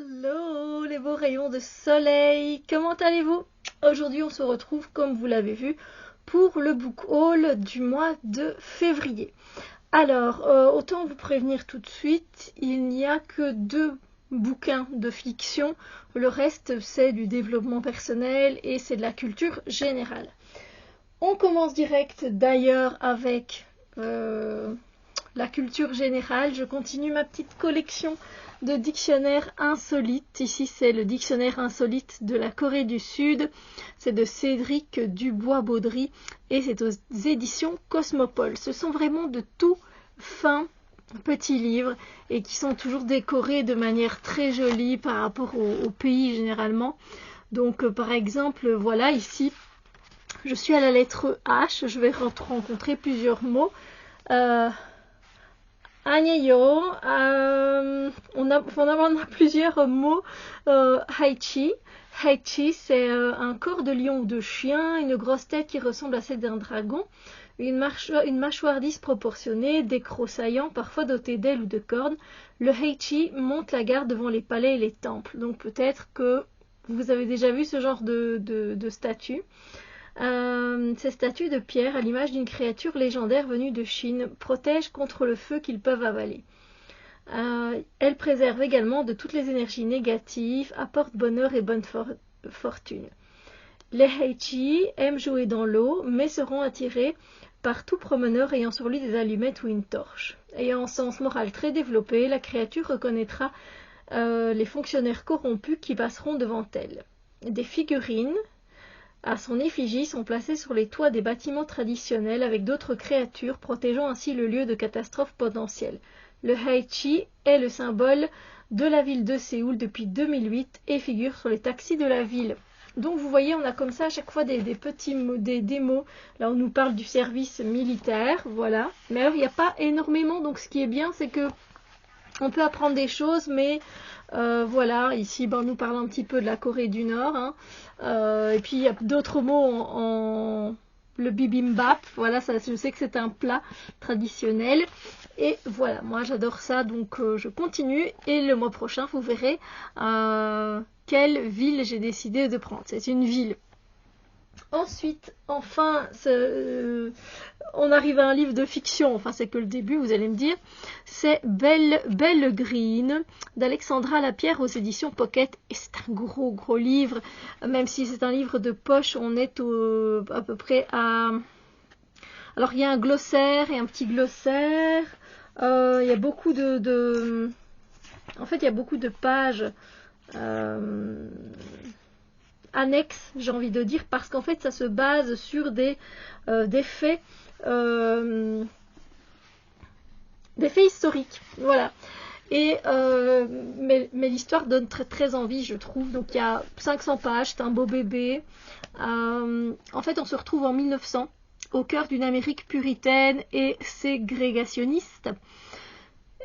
Hello les beaux rayons de soleil, comment allez-vous? Aujourd'hui on se retrouve comme vous l'avez vu pour le book haul du mois de février. Alors autant vous prévenir tout de suite, il n'y a que 2 bouquins de fiction, le reste c'est du développement personnel et c'est de la culture générale. On commence direct d'ailleurs avec la culture générale. Je continue ma petite collection de dictionnaires insolites. Ici, c'est le dictionnaire insolite de la Corée du Sud. C'est de Cédric Dubois-Baudry et c'est aux éditions Cosmopole. Ce sont vraiment de tout fins petits livres et qui sont toujours décorés de manière très jolie par rapport au pays généralement. Donc, par exemple, voilà, ici, je suis à la lettre H. Je vais rencontrer plusieurs mots. Agneyo, on a plusieurs mots. Haichi. Haichi, c'est un corps de lion ou de chien, une grosse tête qui ressemble à celle d'un dragon, une mâchoire disproportionnée, des crocs saillants, parfois dotés d'ailes ou de cornes. Le Haichi monte la garde devant les palais et les temples. Donc peut-être que vous avez déjà vu ce genre de statue. Ces statues de pierre, à l'image d'une créature légendaire venue de Chine, protègent contre le feu qu'ils peuvent avaler. Elles préservent également de toutes les énergies négatives, apportent bonheur et bonne fortune. Les Heichi aiment jouer dans l'eau, mais seront attirés par tout promeneur ayant sur lui des allumettes ou une torche. Ayant un sens moral très développé, la créature reconnaîtra les fonctionnaires corrompus qui passeront devant elle. Des figurines à son effigie sont placées sur les toits des bâtiments traditionnels avec d'autres créatures, protégeant ainsi le lieu de catastrophes potentielles. Le Haichi est le symbole de la ville de Séoul depuis 2008 et figure sur les taxis de la ville. Donc vous voyez, on a comme ça à chaque fois des petits mots, des mots. Là on nous parle du service militaire, voilà. Mais alors il n'y a pas énormément, donc ce qui est bien c'est que on peut apprendre des choses, mais voilà, ici on nous parle un petit peu de la Corée du Nord, hein. Et puis il y a d'autres mots en le bibimbap, voilà, ça, je sais que c'est un plat traditionnel. Et voilà, moi j'adore ça, donc je continue. Et le mois prochain, vous verrez quelle ville j'ai décidé de prendre. C'est une ville. Ensuite, enfin, on arrive à un livre de fiction, enfin c'est que le début, vous allez me dire, c'est Belle Green d'Alexandra Lapierre aux éditions Pocket, et c'est un gros livre, même si c'est un livre de poche, on est à peu près à... Alors il y a un glossaire et un petit glossaire, il y a beaucoup En fait il y a beaucoup de pages annexes, j'ai envie de dire, parce qu'en fait ça se base sur des faits historiques, voilà. Et mais l'histoire donne très envie, je trouve. Donc il y a 500 pages, c'est un beau bébé. En fait on se retrouve en 1900 au cœur d'une Amérique puritaine et ségrégationniste.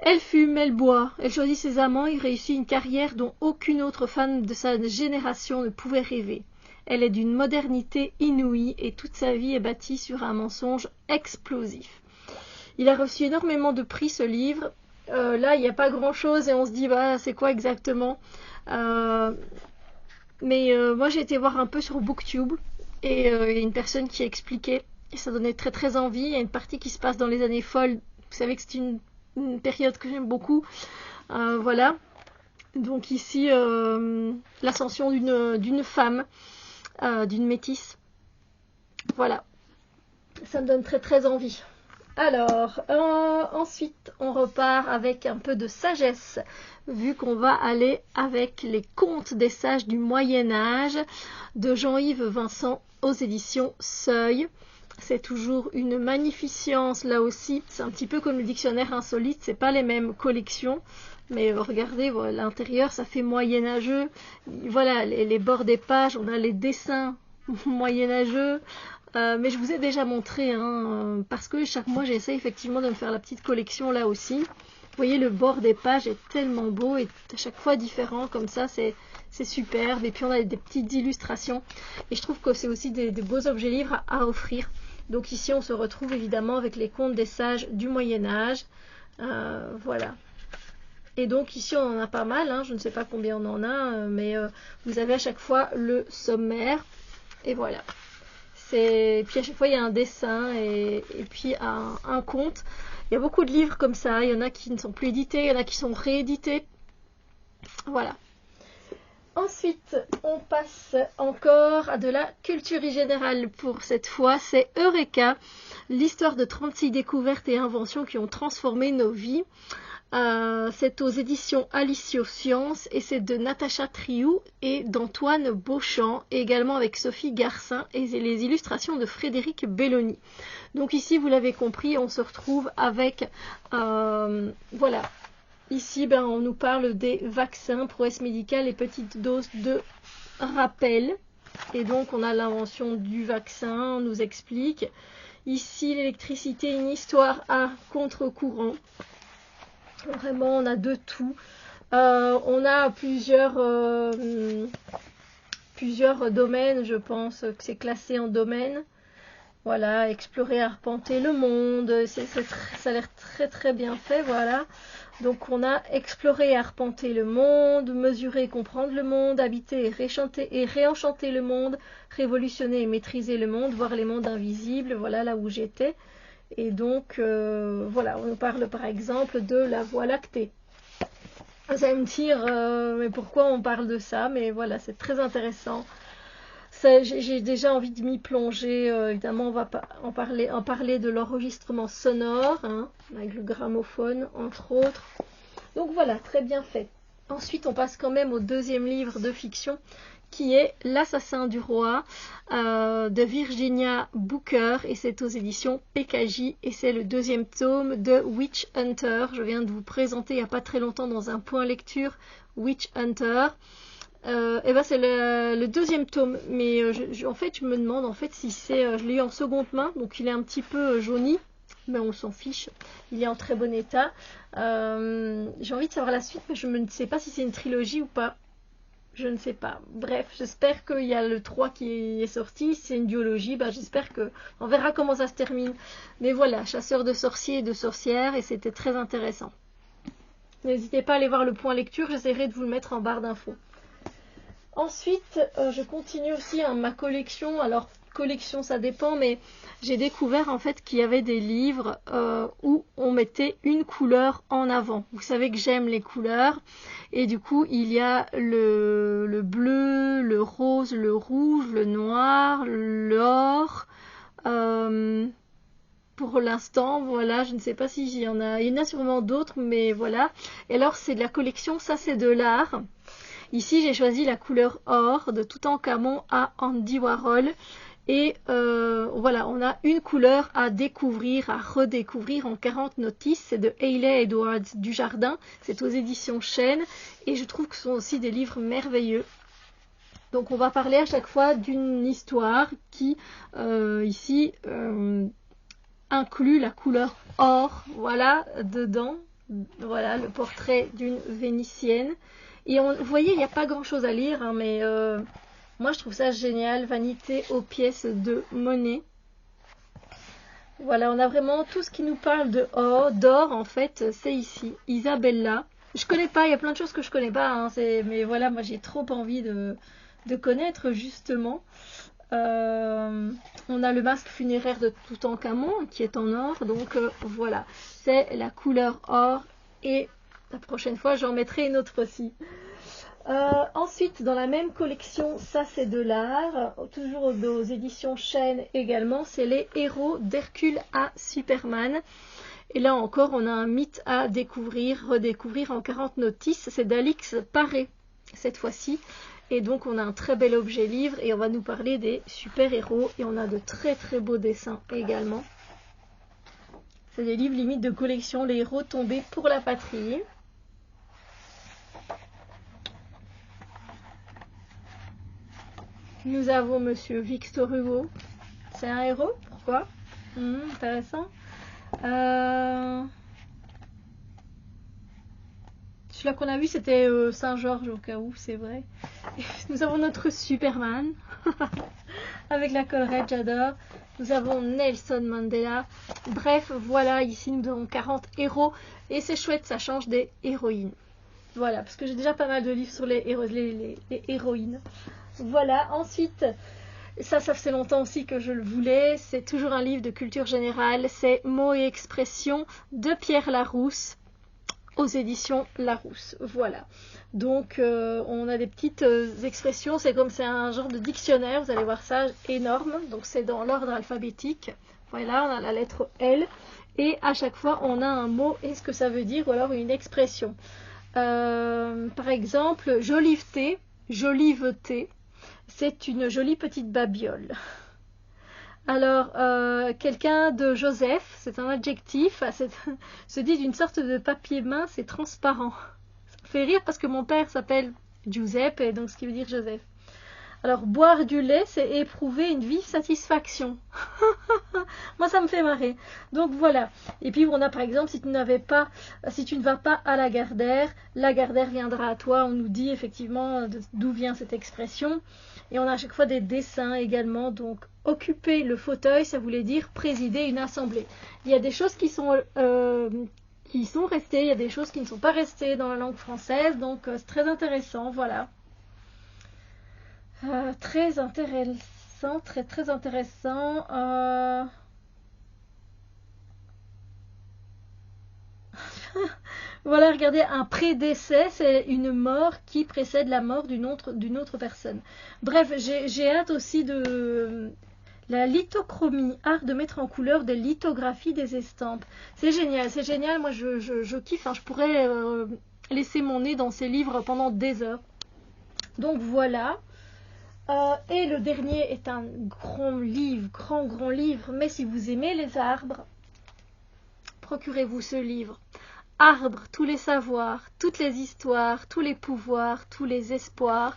Elle fume, elle boit, elle choisit ses amants et réussit une carrière dont aucune autre femme de sa génération ne pouvait rêver. Elle est d'une modernité inouïe et toute sa vie est bâtie sur un mensonge explosif. Il a reçu énormément de prix, ce livre. Là, il n'y a pas grand-chose et on se dit, bah, c'est quoi exactement? Mais moi, j'ai été voir un peu sur Booktube et il y a une personne qui expliquait et ça donnait très envie. Il y a une partie qui se passe dans les années folles. Vous savez que c'est une période que j'aime beaucoup. Voilà. Donc ici, l'ascension d'une femme, d'une métisse. Voilà. Ça me donne très envie. Alors, ensuite, on repart avec un peu de sagesse, vu qu'on va aller avec les contes des sages du Moyen-Âge de Jean-Yves Vincent aux éditions Seuil. C'est toujours une magnificence là aussi. C'est un petit peu comme le dictionnaire insolite, c'est pas les mêmes collections. Mais regardez, voilà, l'intérieur, ça fait moyenâgeux. Voilà, les bords des pages, on a les dessins moyenâgeux. Mais je vous ai déjà montré, hein, parce que chaque mois, j'essaie effectivement de me faire la petite collection là aussi. Vous voyez, le bord des pages est tellement beau et à chaque fois différent, comme ça, c'est superbe. Et puis, on a des petites illustrations. Et je trouve que c'est aussi des beaux objets livres à offrir. Donc ici, on se retrouve évidemment avec les contes des sages du Moyen-Âge. Voilà. Et donc ici on en a pas mal, hein, je ne sais pas combien on en a, mais vous avez à chaque fois le sommaire. Et voilà. Puis à chaque fois il y a un dessin et puis un conte. Il y a beaucoup de livres comme ça, il y en a qui ne sont plus édités, il y en a qui sont réédités. Voilà. Ensuite, on passe encore à de la culture générale. Pour cette fois, c'est Eureka, l'histoire de 36 découvertes et inventions qui ont transformé nos vies. C'est aux éditions Alicio Science et c'est de Natacha Triou et d'Antoine Beauchamp, et également avec Sophie Garcin et les illustrations de Frédéric Belloni. Donc ici, vous l'avez compris, on se retrouve avec, voilà, ici on nous parle des vaccins, prouesses médicales et petites doses de rappel. Et donc on a l'invention du vaccin, on nous explique. Ici, l'électricité, une histoire à contre-courant. Vraiment, on a de tout. On a plusieurs domaines, je pense que c'est classé en domaines. Voilà, explorer, arpenter le monde. Ça a l'air très très bien fait, voilà. Donc on a explorer et arpenter le monde, mesurer et comprendre le monde, habiter et réenchanter le monde, révolutionner et maîtriser le monde, voir les mondes invisibles, voilà là où j'étais. Et donc, voilà, on nous parle par exemple de la Voie lactée. Vous allez me dire, mais pourquoi on parle de ça? Mais voilà, c'est très intéressant. J'ai déjà envie de m'y plonger. Évidemment, on va en parler de l'enregistrement sonore, hein, avec le gramophone, entre autres. Donc voilà, très bien fait. Ensuite, on passe quand même au deuxième livre de fiction, qui est L'Assassin du Roi, de Virginia Booker, et c'est aux éditions PKJ, et c'est le deuxième tome de Witch Hunter. Je viens de vous présenter il n'y a pas très longtemps dans un point lecture Witch Hunter. Et ben c'est le deuxième tome, mais en fait je me demande si c'est, je l'ai eu en seconde main, donc il est un petit peu jauni, mais on s'en fiche, il est en très bon état. J'ai envie de savoir la suite, mais je ne sais pas si c'est une trilogie ou pas. Je ne sais pas. Bref, j'espère qu'il y a le 3 qui est sorti. Si c'est une duologie, j'espère que... On verra comment ça se termine. Mais voilà, chasseur de sorciers et de sorcières, et c'était très intéressant. N'hésitez pas à aller voir le point lecture, j'essaierai de vous le mettre en barre d'infos. Ensuite, je continue aussi ma collection. Alors, collection, ça dépend, mais j'ai découvert en fait qu'il y avait des livres où on mettait une couleur en avant. Vous savez que j'aime les couleurs. Et du coup, il y a le bleu, le rose, le rouge, le noir, l'or. Pour l'instant, voilà, je ne sais pas s'il y en a. Il y en a sûrement d'autres, mais voilà. Et alors, c'est de la collection, ça c'est de l'art. Ici, j'ai choisi la couleur or de Toutankhamon à Andy Warhol. Et voilà, on a une couleur à découvrir, à redécouvrir en 40 notices. C'est de Hayley Edwards Dujardin. C'est aux éditions Chêne. Et je trouve que ce sont aussi des livres merveilleux. Donc on va parler à chaque fois d'une histoire qui, ici, inclut la couleur or. Voilà, dedans. Voilà, le portrait d'une Vénitienne. Et vous voyez, il n'y a pas grand-chose à lire, hein, mais moi je trouve ça génial. Vanité aux pièces de monnaie. Voilà, on a vraiment tout ce qui nous parle d'or, en fait, c'est ici. Isabella. Je connais pas, il y a plein de choses que je connais pas, hein, mais voilà, moi j'ai trop envie de connaître justement. On a le masque funéraire de Toutankhamon qui est en or, donc voilà, c'est la couleur or, et la prochaine fois j'en mettrai une autre aussi. Ensuite, dans la même collection, ça c'est de l'art, toujours aux éditions Chêne également, c'est les héros d'Hercule à Superman. Et là encore, on a un mythe à découvrir, redécouvrir en 40 notices, c'est d'Alix Paré cette fois-ci. Et donc on a un très bel objet livre et on va nous parler des super-héros et on a de très très beaux dessins également. C'est des livres limite de collection, les héros tombés pour la patrie. Nous avons Monsieur Victor Hugo. C'est un héros? Pourquoi? Intéressant. Celui-là qu'on a vu, c'était Saint-Georges au cas où, c'est vrai. Nous avons notre Superman, avec la collerette, j'adore. Nous avons Nelson Mandela. Bref, voilà, ici nous avons 40 héros. Et c'est chouette, ça change des héroïnes. Voilà, parce que j'ai déjà pas mal de livres sur les héroïnes. Voilà, ensuite, ça fait longtemps aussi que je le voulais, c'est toujours un livre de culture générale, c'est Mots et expressions de Pierre Larousse, aux éditions Larousse. Voilà. Donc, on a des petites expressions, c'est un genre de dictionnaire, vous allez voir ça, énorme. Donc, c'est dans l'ordre alphabétique. Voilà, on a la lettre L. Et à chaque fois, on a un mot et ce que ça veut dire, ou alors une expression. Par exemple, joliveté, joliveté, c'est une jolie petite babiole. Alors, quelqu'un de Joseph, c'est un adjectif, se dit d'une sorte de papier mince et transparent. Ça me fait rire parce que mon père s'appelle Giuseppe, et donc ce qui veut dire Joseph. Alors, boire du lait, c'est éprouver une vive satisfaction. Moi, ça me fait marrer. Donc, voilà. Et puis, on a par exemple, si tu ne vas pas à la Gardère viendra à toi. On nous dit effectivement d'où vient cette expression. Et on a à chaque fois des dessins également. Donc, occuper le fauteuil, ça voulait dire présider une assemblée. Il y a des choses qui sont restées, il y a des choses qui ne sont pas restées dans la langue française. Donc, c'est très intéressant. Voilà. Très intéressant, très intéressant. Voilà, regardez, un prédécès, c'est une mort qui précède la mort d'une autre personne. Bref, j'ai hâte aussi de la lithochromie, art de mettre en couleur des lithographies des estampes. C'est génial, moi je kiffe, hein, je pourrais laisser mon nez dans ces livres pendant des heures. Donc voilà. Et le dernier est un grand livre, mais si vous aimez les arbres, procurez-vous ce livre. Arbres, tous les savoirs, toutes les histoires, tous les pouvoirs, tous les espoirs.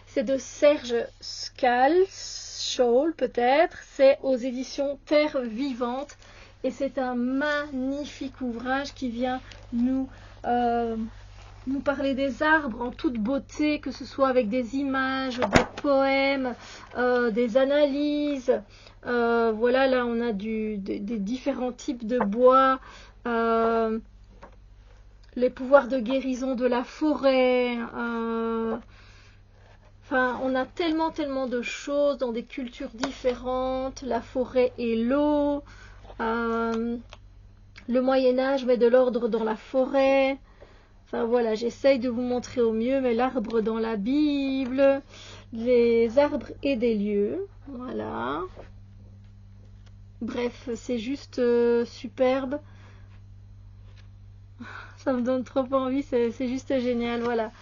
C'est de Serge Schall, peut-être. C'est aux éditions Terre Vivante. Et c'est un magnifique ouvrage qui vient nous parler des arbres en toute beauté, que ce soit avec des images, des poèmes, des analyses. Voilà, là on a des différents types de bois, les pouvoirs de guérison de la forêt. Enfin, on a tellement de choses dans des cultures différentes. La forêt et l'eau. Le Moyen-Âge met de l'ordre dans la forêt. Enfin voilà, j'essaye de vous montrer au mieux, mais l'arbre dans la Bible, les arbres et des lieux, voilà. Bref, c'est juste superbe. Ça me donne trop envie, c'est juste génial, voilà.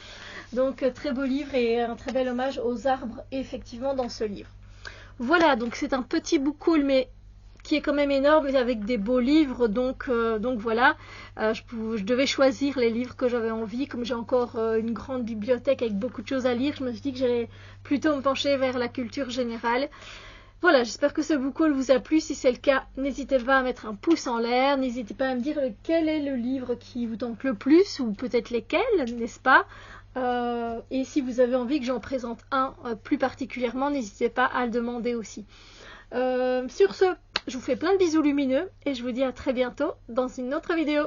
Donc très beau livre et un très bel hommage aux arbres, effectivement, dans ce livre. Voilà, donc c'est un petit book haul, mais qui est quand même énorme avec des beaux livres, donc voilà, je devais choisir les livres que j'avais envie, comme j'ai encore une grande bibliothèque avec beaucoup de choses à lire, je me suis dit que j'allais plutôt me pencher vers la culture générale. Voilà, j'espère que ce book haul vous a plu. Si c'est le cas, n'hésitez pas à mettre un pouce en l'air, n'hésitez pas à me dire quel est le livre qui vous tente le plus, ou peut-être lesquels, n'est-ce pas? Et si vous avez envie que j'en présente un plus particulièrement, n'hésitez pas à le demander aussi. Sur ce, je vous fais plein de bisous lumineux et je vous dis à très bientôt dans une autre vidéo.